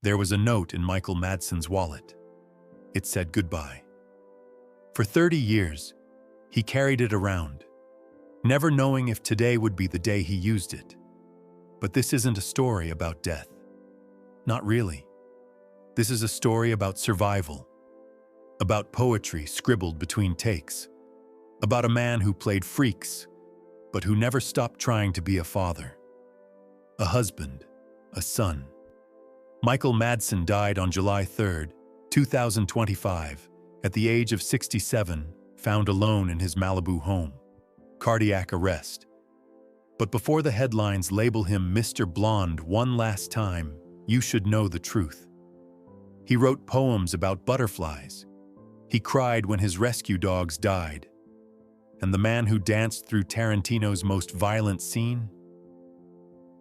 There was a note in Michael Madsen's wallet. It said goodbye. For 30 years, he carried it around, never knowing if today would be the day he used it. But this isn't a story about death. Not really. This is a story about survival, about poetry scribbled between takes, about a man who played freaks, but who never stopped trying to be a father, a husband, a son. Michael Madsen died on July 3, 2025, at the age of 67, found alone in his Malibu home. Cardiac arrest. But before the headlines label him Mr. Blonde one last time, you should know the truth. He wrote poems about butterflies. He cried when his rescue dogs died. And the man who danced through Tarantino's most violent scene?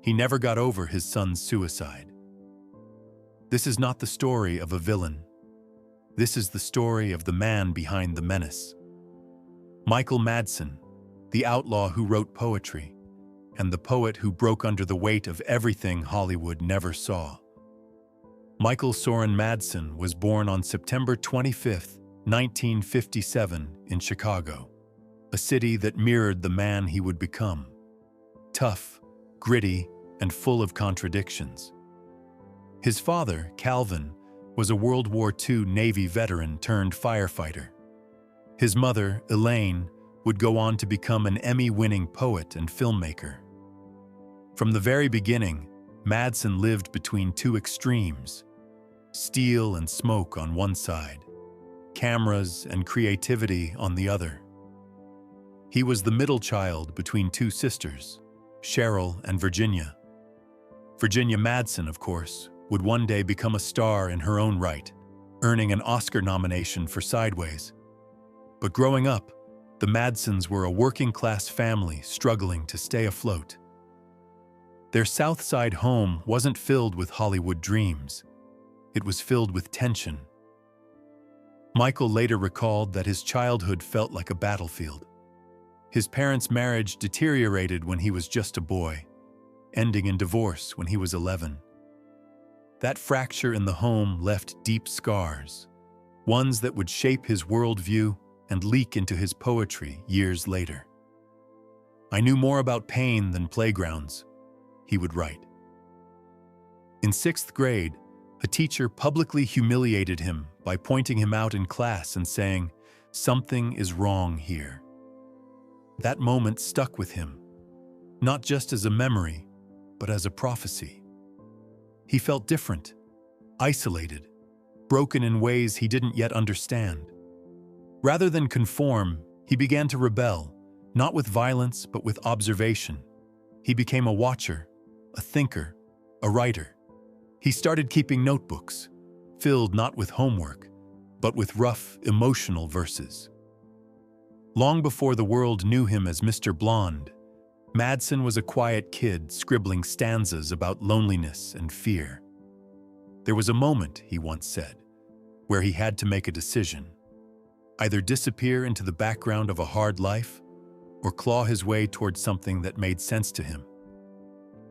He never got over his son's suicide. This is not the story of a villain. This is the story of the man behind the menace. Michael Madsen, the outlaw who wrote poetry, and the poet who broke under the weight of everything Hollywood never saw. Michael Soren Madsen was born on September 25, 1957, in Chicago, a city that mirrored the man he would become. Tough, gritty, and full of contradictions. His father, Calvin, was a World War II Navy veteran turned firefighter. His mother, Elaine, would go on to become an Emmy-winning poet and filmmaker. From the very beginning, Madsen lived between two extremes: steel and smoke on one side, cameras and creativity on the other. He was the middle child between two sisters, Cheryl and Virginia. Virginia Madsen, of course, would one day become a star in her own right, earning an Oscar nomination for Sideways. But growing up, the Madsens were a working-class family struggling to stay afloat. Their South Side home wasn't filled with Hollywood dreams. It was filled with tension. Michael later recalled that his childhood felt like a battlefield. His parents' marriage deteriorated when he was just a boy, ending in divorce when he was 11. That fracture in the home left deep scars, ones that would shape his worldview and leak into his poetry years later. "I knew more about pain than playgrounds," he would write. In 6th grade, a teacher publicly humiliated him by pointing him out in class and saying, "Something is wrong here." That moment stuck with him, not just as a memory, but as a prophecy. He felt different, isolated, broken in ways he didn't yet understand. Rather than conform, he began to rebel, not with violence, but with observation. He became a watcher, a thinker, a writer. He started keeping notebooks, filled not with homework, but with rough, emotional verses. Long before the world knew him as Mr. Blonde, Madsen was a quiet kid scribbling stanzas about loneliness and fear. There was a moment, he once said, where he had to make a decision: either disappear into the background of a hard life or claw his way towards something that made sense to him.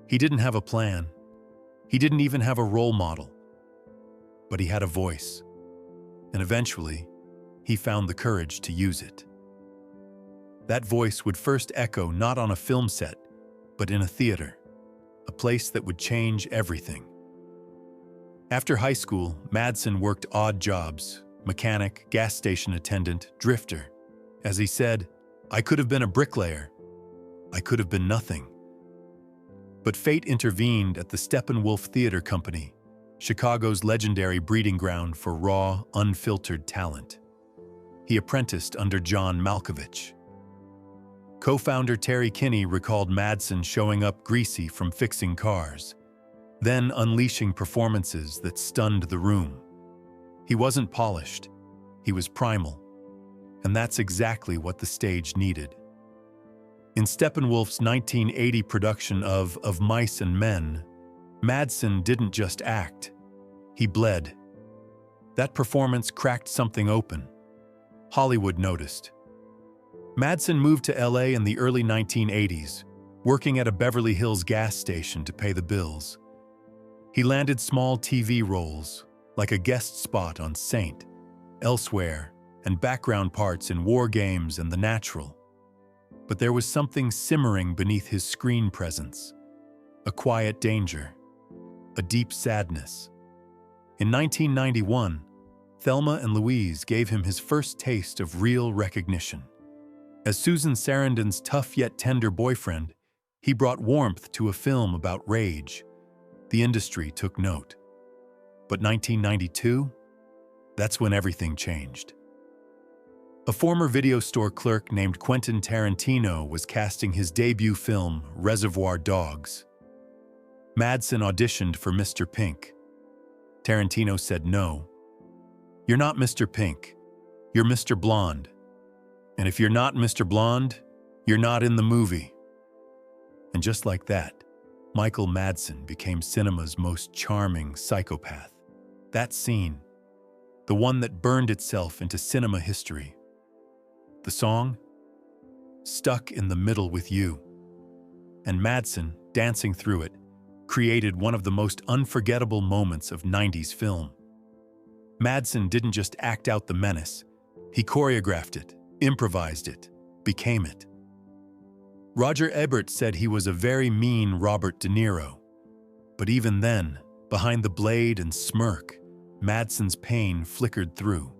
He didn't have a plan. He didn't even have a role model. But he had a voice, and eventually, he found the courage to use it. That voice would first echo not on a film set, but in a theater, a place that would change everything. After high school, Madsen worked odd jobs: mechanic, gas station attendant, drifter. As he said, "I could have been a bricklayer. I could have been nothing." But fate intervened at the Steppenwolf Theater Company, Chicago's legendary breeding ground for raw, unfiltered talent. He apprenticed under John Malkovich. Co-founder Terry Kinney recalled Madsen showing up greasy from fixing cars, then unleashing performances that stunned the room. He wasn't polished, he was primal, and that's exactly what the stage needed. In Steppenwolf's 1980 production of Mice and Men, Madsen didn't just act, he bled. That performance cracked something open. Hollywood noticed. Madsen moved to LA in the early 1980s, working at a Beverly Hills gas station to pay the bills. He landed small TV roles, like a guest spot on Saint, Elsewhere, and background parts in War Games and The Natural. But there was something simmering beneath his screen presence, a quiet danger, a deep sadness. In 1991, Thelma and Louise gave him his first taste of real recognition. As Susan Sarandon's tough yet tender boyfriend, he brought warmth to a film about rage. The industry took note. But 1992? That's when everything changed. A former video store clerk named Quentin Tarantino was casting his debut film, Reservoir Dogs. Madsen auditioned for Mr. Pink. Tarantino said no. "You're not Mr. Pink. You're Mr. Blonde. And if you're not Mr. Blonde, you're not in the movie." And just like that, Michael Madsen became cinema's most charming psychopath. That scene, the one that burned itself into cinema history. The song? "Stuck in the Middle with You." And Madsen, dancing through it, created one of the most unforgettable moments of 90s film. Madsen didn't just act out the menace, he choreographed it, improvised it, became it. Roger Ebert said he was a very mean Robert De Niro. But even then, behind the blade and smirk, Madsen's pain flickered through.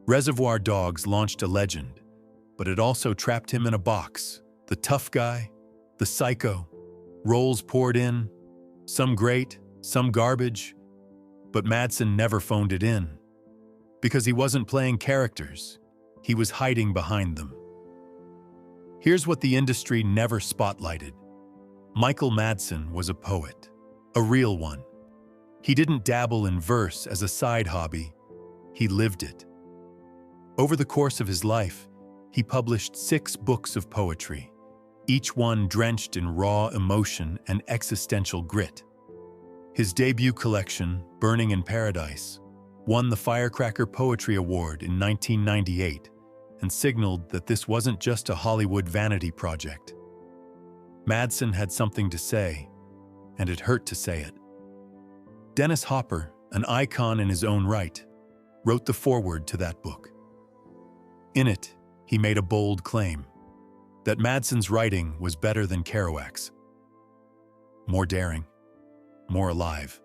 Reservoir Dogs launched a legend, but it also trapped him in a box. The tough guy, the psycho, roles poured in, some great, some garbage, but Madsen never phoned it in. Because he wasn't playing characters, he was hiding behind them. Here's what the industry never spotlighted. Michael Madsen was a poet, a real one. He didn't dabble in verse as a side hobby, he lived it. Over the course of his life, he published 6 books of poetry, each one drenched in raw emotion and existential grit. His debut collection, Burning in Paradise, won the Firecracker Poetry Award in 1998 and signaled that this wasn't just a Hollywood vanity project. Madsen had something to say, and it hurt to say it. Dennis Hopper, an icon in his own right, wrote the foreword to that book. In it, he made a bold claim that Madsen's writing was better than Kerouac's. More daring, more alive,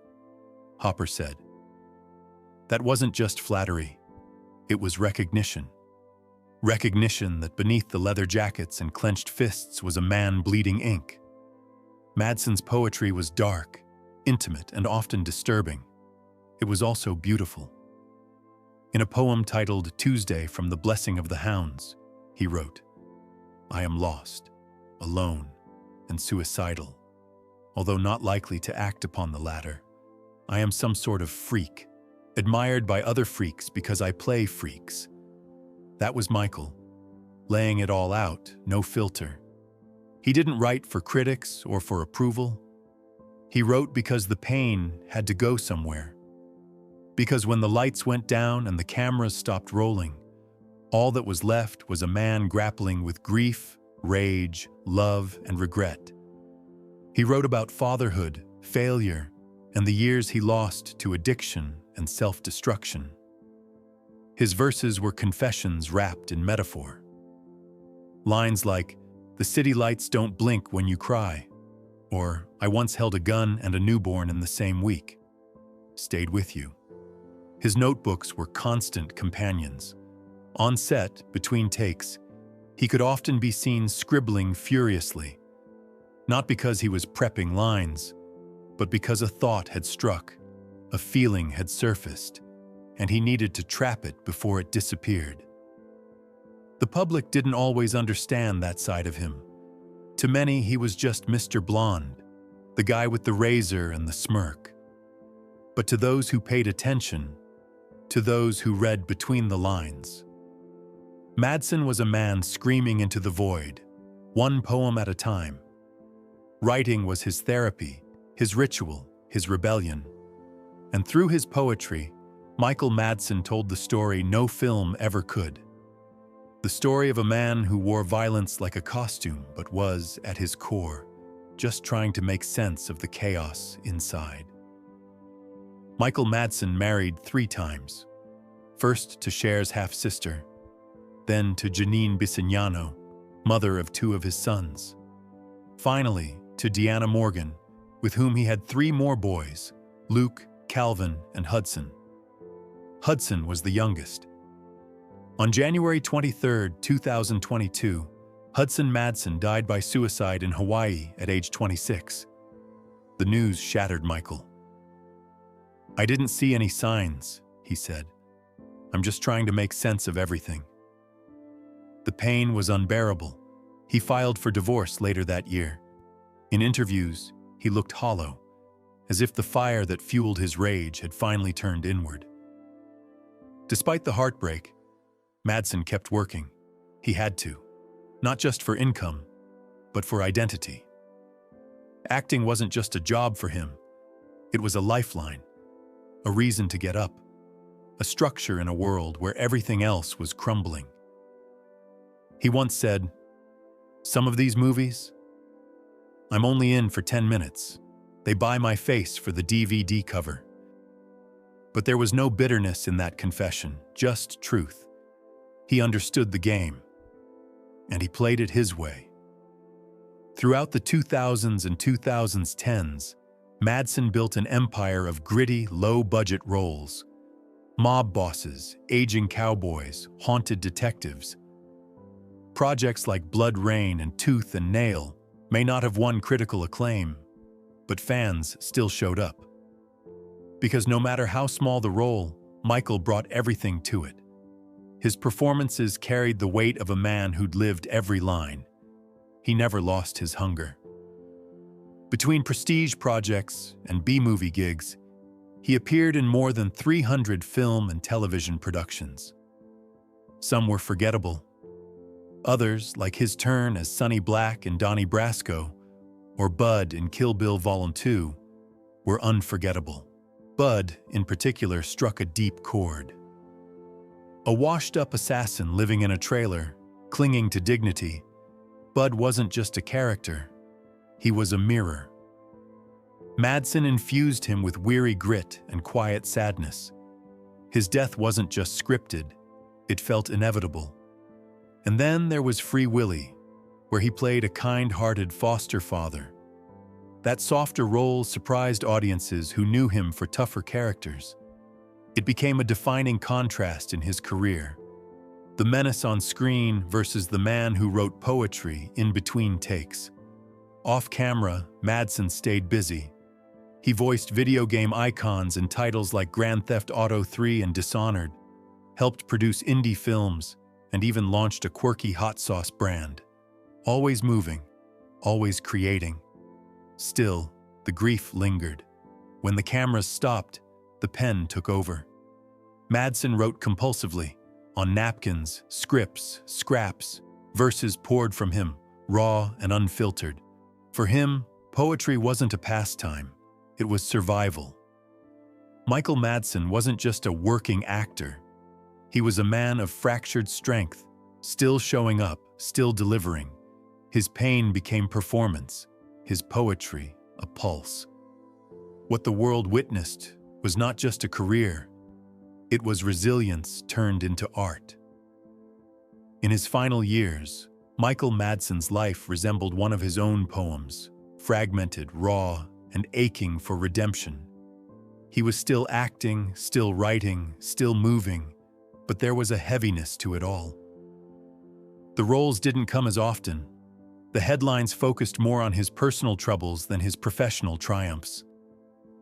Hopper said. That wasn't just flattery, it was recognition. Recognition that beneath the leather jackets and clenched fists was a man bleeding ink. Madsen's poetry was dark, intimate, and often disturbing. It was also beautiful. In a poem titled Tuesday from the Blessing of the Hounds, he wrote, "I am lost, alone, and suicidal. Although not likely to act upon the latter, I am some sort of freak, admired by other freaks because I play freaks." That was Michael, laying it all out, no filter. He didn't write for critics or for approval. He wrote because the pain had to go somewhere. Because when the lights went down and the cameras stopped rolling, all that was left was a man grappling with grief, rage, love, and regret. He wrote about fatherhood, failure, and the years he lost to addiction and self-destruction. His verses were confessions wrapped in metaphor. Lines like, "The city lights don't blink when you cry," or "I once held a gun and a newborn in the same week," stayed with you. His notebooks were constant companions. On set, between takes, he could often be seen scribbling furiously, not because he was prepping lines, but because a thought had struck, a feeling had surfaced, and he needed to trap it before it disappeared. The public didn't always understand that side of him. To many, he was just Mr. Blonde, the guy with the razor and the smirk. But to those who paid attention, to those who read between the lines, Madsen was a man screaming into the void, one poem at a time. Writing was his therapy, his ritual, his rebellion. And through his poetry, Michael Madsen told the story no film ever could. The story of a man who wore violence like a costume but was, at his core, just trying to make sense of the chaos inside. Michael Madsen married 3 times. First to Cher's half-sister, then to Janine Bisignano, mother of 2 of his sons. Finally, to Deanna Morgan, with whom he had 3 more boys, Luke, Calvin, and Hudson. Hudson was the youngest. On January 23, 2022, Hudson Madsen died by suicide in Hawaii at age 26. The news shattered Michael. "I didn't see any signs," he said. "I'm just trying to make sense of everything." The pain was unbearable. He filed for divorce later that year. In interviews, he looked hollow, as if the fire that fueled his rage had finally turned inward. Despite the heartbreak, Madsen kept working. He had to, not just for income, but for identity. Acting wasn't just a job for him. It was a lifeline, a reason to get up, a structure in a world where everything else was crumbling. He once said, "Some of these movies, I'm only in for 10 minutes. They buy my face for the DVD cover." But there was no bitterness in that confession, just truth. He understood the game, and he played it his way. Throughout the 2000s and 2010s, Madsen built an empire of gritty, low-budget roles. Mob bosses, aging cowboys, haunted detectives. Projects like Blood Rain and Tooth and Nail may not have won critical acclaim, but fans still showed up. Because no matter how small the role, Michael brought everything to it. His performances carried the weight of a man who'd lived every line. He never lost his hunger. Between prestige projects and B-movie gigs, he appeared in more than 300 film and television productions. Some were forgettable. Others, like his turn as Sonny Black in Donnie Brasco or Bud in Kill Bill Vol. 2, were unforgettable. Bud, in particular, struck a deep chord. A washed-up assassin living in a trailer, clinging to dignity, Bud wasn't just a character, he was a mirror. Madsen infused him with weary grit and quiet sadness. His death wasn't just scripted, it felt inevitable. And then there was Free Willy, where he played a kind-hearted foster father. That softer role surprised audiences who knew him for tougher characters. It became a defining contrast in his career. The menace on screen versus the man who wrote poetry in between takes. Off-camera, Madsen stayed busy. He voiced video game icons in titles like Grand Theft Auto 3 and Dishonored, helped produce indie films, and even launched a quirky hot sauce brand. Always moving, always creating. Still, the grief lingered. When the cameras stopped, the pen took over. Madsen wrote compulsively, on napkins, scripts, scraps, verses poured from him, raw and unfiltered. For him, poetry wasn't a pastime, it was survival. Michael Madsen wasn't just a working actor. He was a man of fractured strength, still showing up, still delivering. His pain became performance, his poetry a pulse. What the world witnessed was not just a career, it was resilience turned into art. In his final years, Michael Madsen's life resembled one of his own poems, fragmented, raw, and aching for redemption. He was still acting, still writing, still moving, but there was a heaviness to it all. The roles didn't come as often. The headlines focused more on his personal troubles than his professional triumphs.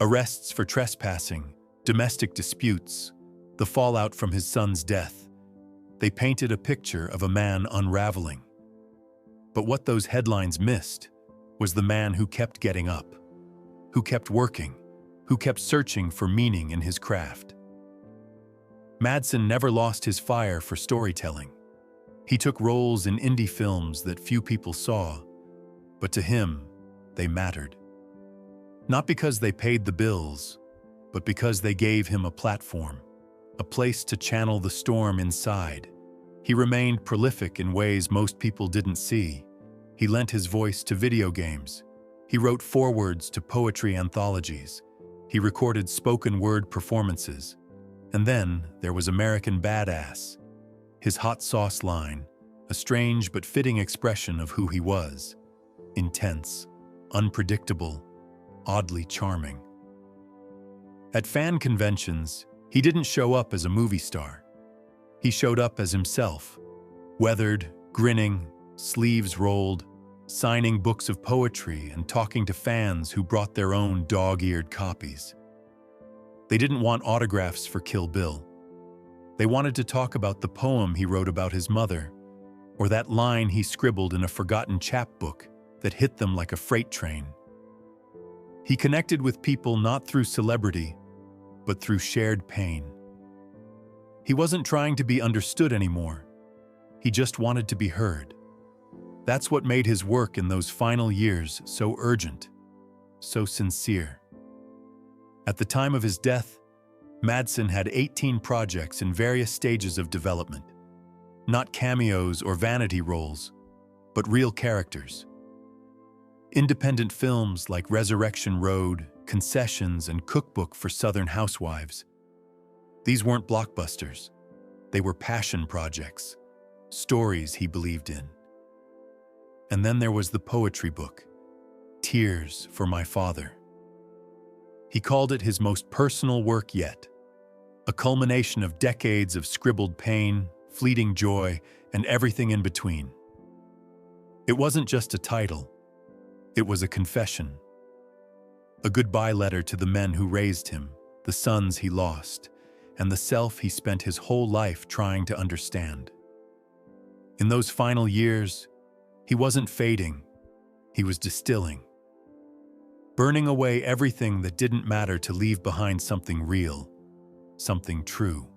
Arrests for trespassing, domestic disputes, the fallout from his son's death. They painted a picture of a man unraveling. But what those headlines missed was the man who kept getting up, who kept working, who kept searching for meaning in his craft. Madsen never lost his fire for storytelling. He took roles in indie films that few people saw, but to him, they mattered. Not because they paid the bills, but because they gave him a platform, a place to channel the storm inside. He remained prolific in ways most people didn't see. He lent his voice to video games. He wrote forewords to poetry anthologies. He recorded spoken word performances. And then there was American Badass, his hot sauce line, a strange but fitting expression of who he was. Intense, unpredictable, oddly charming. At fan conventions, he didn't show up as a movie star. He showed up as himself, weathered, grinning, sleeves rolled, signing books of poetry and talking to fans who brought their own dog-eared copies. They didn't want autographs for Kill Bill. They wanted to talk about the poem he wrote about his mother, or that line he scribbled in a forgotten chapbook that hit them like a freight train. He connected with people not through celebrity, but through shared pain. He wasn't trying to be understood anymore. He just wanted to be heard. That's what made his work in those final years so urgent, so sincere. At the time of his death, Madsen had 18 projects in various stages of development. Not cameos or vanity roles, but real characters. Independent films like Resurrection Road, Concessions, and Cookbook for Southern Housewives. These weren't blockbusters. They were passion projects, stories he believed in. And then there was the poetry book, Tears for My Father. He called it his most personal work yet, a culmination of decades of scribbled pain, fleeting joy, and everything in between. It wasn't just a title. It was a confession. A goodbye letter to the men who raised him, the sons he lost, and the self he spent his whole life trying to understand. In those final years, he wasn't fading, he was distilling. Burning away everything that didn't matter to leave behind something real, something true.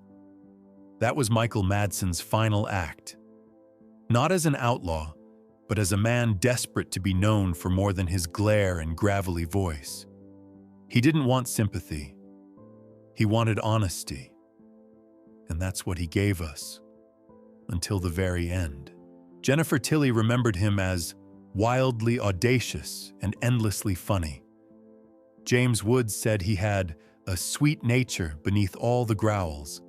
That was Michael Madsen's final act. Not as an outlaw, but as a man desperate to be known for more than his glare and gravelly voice. He didn't want sympathy. He wanted honesty. And that's what he gave us, until the very end. Jennifer Tilly remembered him as wildly audacious and endlessly funny. James Woods said he had a sweet nature beneath all the growls,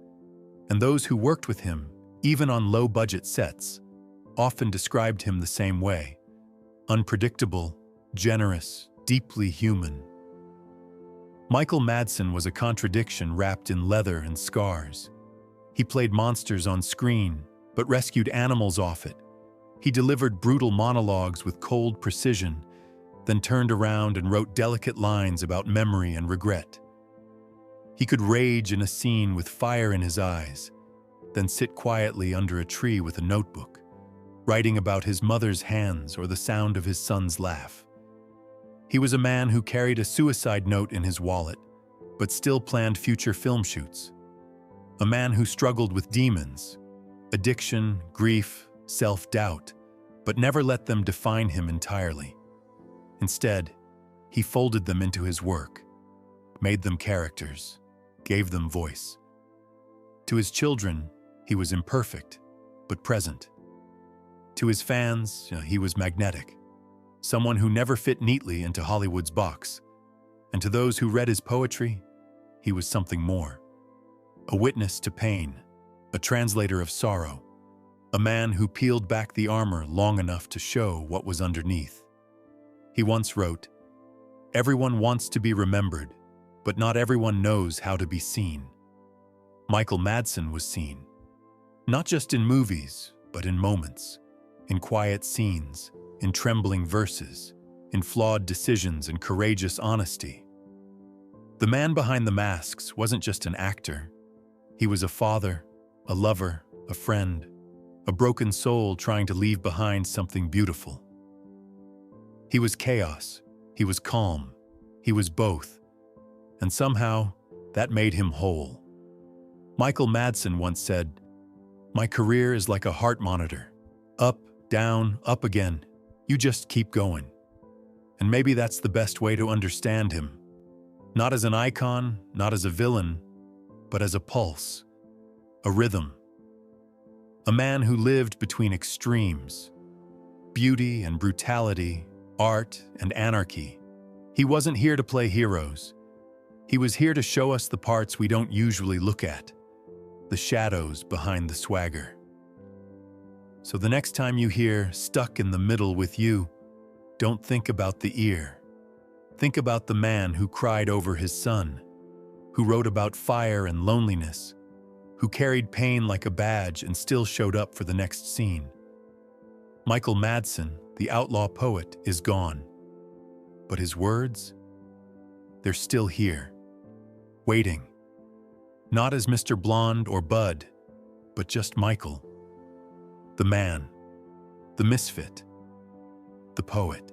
and those who worked with him, even on low-budget sets, often described him the same way: unpredictable, generous, deeply human. Michael Madsen was a contradiction wrapped in leather and scars. He played monsters on screen, but rescued animals off it. He delivered brutal monologues with cold precision, then turned around and wrote delicate lines about memory and regret. He could rage in a scene with fire in his eyes, then sit quietly under a tree with a notebook, writing about his mother's hands or the sound of his son's laugh. He was a man who carried a suicide note in his wallet, but still planned future film shoots. A man who struggled with demons, addiction, grief, self-doubt, but never let them define him entirely. Instead, he folded them into his work, made them characters, gave them voice. To his children, he was imperfect, but present. To his fans, he was magnetic, someone who never fit neatly into Hollywood's box. And to those who read his poetry, he was something more. A witness to pain, a translator of sorrow, a man who peeled back the armor long enough to show what was underneath. He once wrote, "Everyone wants to be remembered, but not everyone knows how to be seen." Michael Madsen was seen, not just in movies, but in moments, in quiet scenes, in trembling verses, in flawed decisions and courageous honesty. The man behind the masks wasn't just an actor. He was a father, a lover, a friend, a broken soul trying to leave behind something beautiful. He was chaos, he was calm, he was both, and somehow that made him whole. Michael Madsen once said, "My career is like a heart monitor. Up, down, up again. You just keep going." And maybe that's the best way to understand him. Not as an icon, not as a villain, but as a pulse, a rhythm. A man who lived between extremes, beauty and brutality, art and anarchy. He wasn't here to play heroes. He was here to show us the parts we don't usually look at, the shadows behind the swagger. So the next time you hear "stuck in the middle with you," don't think about the ear. Think about the man who cried over his son, who wrote about fire and loneliness, who carried pain like a badge and still showed up for the next scene. Michael Madsen, the outlaw poet, is gone. But his words? They're still here, waiting. Not as Mr. Blonde or Bud, but just Michael. The man, the misfit, the poet.